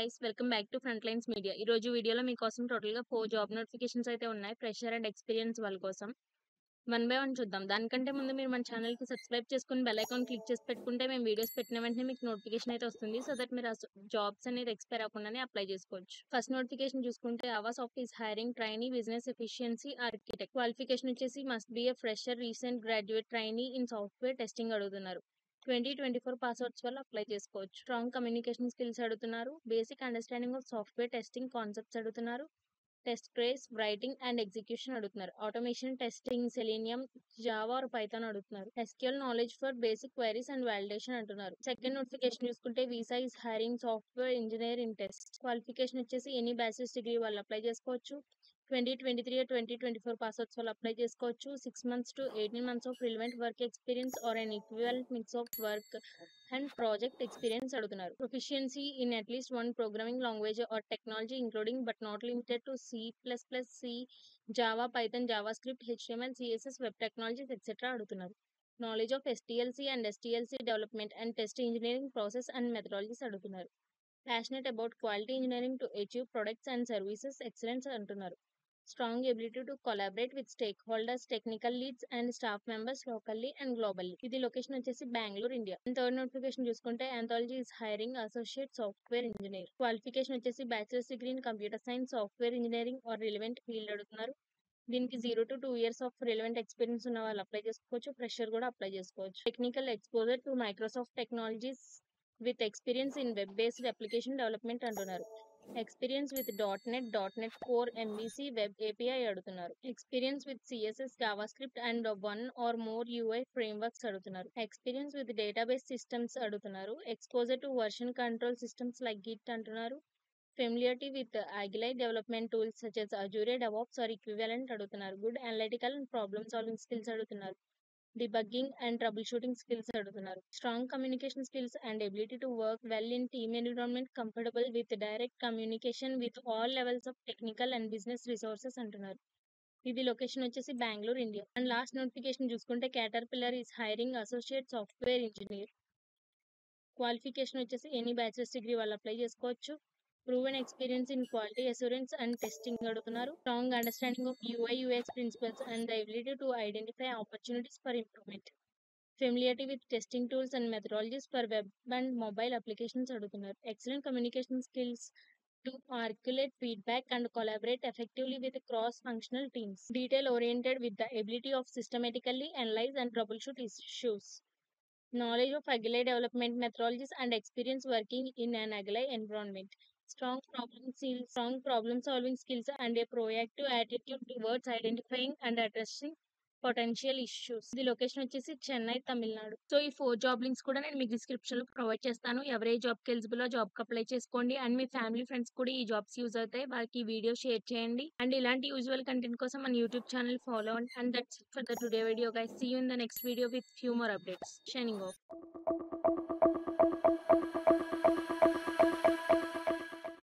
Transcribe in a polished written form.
Guys, welcome back to front lines media. ఈ రోజు వీడియోలో మీకోసం టోటల్‌గా 4 జాబ్ నోటిఫికేషన్స్ అయితే ఉన్నాయి. ఫ్రెషర్ అండ్ ఎక్స్‌పీరియన్స్ వాళ్ళ కోసం. వన్ బై వన్ చూద్దాం. దానికంటే ముందు మీరు మన ఛానెల్‌కి సబ్స్క్రైబ్ చేసుకొని బెల్ ఐకాన్ క్లిక్ చేసి పెట్టుకుంటే మేము వీడియోస్ పెట్టిన వెంటనే మీకు నోటిఫికేషన్ అయితే వస్తుంది. సో దట్ మీరు జాబ్స్ అనేది ఎక్స్‌పైర్ అవ్వకుండానే అప్లై చేసుకోవచ్చు. ఫస్ట్ నోటిఫికేషన్ చూసుకుంటే AVASoft is hiring trainee business efficiency architect. Qualification వచ్చేసి must be a fresher recent graduate trainee in software testing అడుగుతున్నారు. 2024 పాస్వర్డ్స్ వల్ల అప్లై చేసుకోవచ్చు. స్ట్రాంగ్ కమ్యూనికేషన్ స్కిల్స్ అడుగుతున్నారు. Basic understanding of software testing concepts అడుగుతున్నారు. Test case writing and execution అడుగుతున్నారు. Automation testing Selenium Java or Python అడుగుతున్నారు. SQL knowledge for basic queries and validation అంటున్నారు. Second notification చూసుకుంటే visa is hiring software engineer in test. Qualification వచ్చేసి any bachelor's degree వాళ్ళు apply చేసుకోవచ్చు. 2023 or 2024 passwords వాళ్ళు apply చేసుకోవచ్చు. 6 months to 18 months of relevant work experience or an equivalent mix of work and project experience అడుగుతున్నారు. Proficiency in at least one programming language or technology including but not limited to C++, C, Java, Python, JavaScript, HTML, CSS, web technologies etcetera అడుగుతున్నారు. Knowledge of STLC and STLC development and test engineering process and methodologies అడుగుతున్నారు. Passionate about quality engineering to achieve products and services excellence అంటున్నారు. Strong ability to collaborate with stakeholders, technical leads and staff members locally and globally. ఇది location వచ్చేసి Bengaluru, India. Third notification చూసుకుంటే Anthology is hiring associate software engineer. Qualification వచ్చేసి bachelor's degree in computer science, software engineering or relevant field అడుగుతున్నారు. దీనికి 0 to 2 years of relevant experience ఉన్న వాళ్ళు apply చేసుకోవచ్చు. Fresher కూడా అప్లై చేసుకోవచ్చు. Technical exposure to Microsoft technologies with experience in web based application development అంటున్నారు. Experience with .NET core, MVC, web API అడుగుతున్నారు. Experience with CSS, JavaScript and one or more UI frameworks అడుగుతున్నారు. Experience with database systems అడుగుతున్నారు. Exposure to version control systems like Git అంటున్నారు. Familiarity with Agile development tools such as Azure DevOps or equivalent అడుగుతున్నారు. Good analytical and problem solving skills అడుగుతున్నారు. Debugging and troubleshooting skills అడుగుతున్నారు. Strong communication skills and ability to work well in team environment, comfortable with direct communication with all levels of technical and business resources అంటున్నారు. ఇది location వచ్చేసి Bengaluru, India. And last notification చూసుకుంటే Caterpillar is hiring associate software engineer. Qualification వచ్చేసి any bachelor's degree వాళ్ళు apply చేసుకోవచ్చు. Proven experience in quality assurance and testing అడుగుతున్నారు. Strong understanding of UI UX principles and the ability to identify opportunities for improvement. Familiarity with testing tools and methodologies for web and mobile applications అడుగుతున్నారు. Excellent communication skills to articulate feedback and collaborate effectively with cross functional teams. Detail oriented with the ability of systematically analyse and trouble shoot issues. Knowledge of Agile development methodologies and experience working in an Agile environment. Strong problem solving skills and a proactive attitude towards identifying and addressing potential issues. ఇది location వచ్చేసి Chennai, Tamil Nadu. So ఈ 4 job links కూడా నేను మీకు description లో provide చేస్తాను. ఎవరే job కి ఎలిజిబుల్ ఆ జాబ్ కి అప్లై చేసుకోండి. అండ్ మీ ఫ్యామిలీ ఫ్రెండ్స్ కూడా ఈ జాబ్స్ యూజ్ అవుతాయి, వాళ్ళకి ఈ వీడియో షేర్ చేయండి. అండ్ ఇలాంటి యూజువల్ కంటెంట్ కోసం మన YouTube channel follow and that's it for the today video guys. See you in the next video with few more updates. Signing of.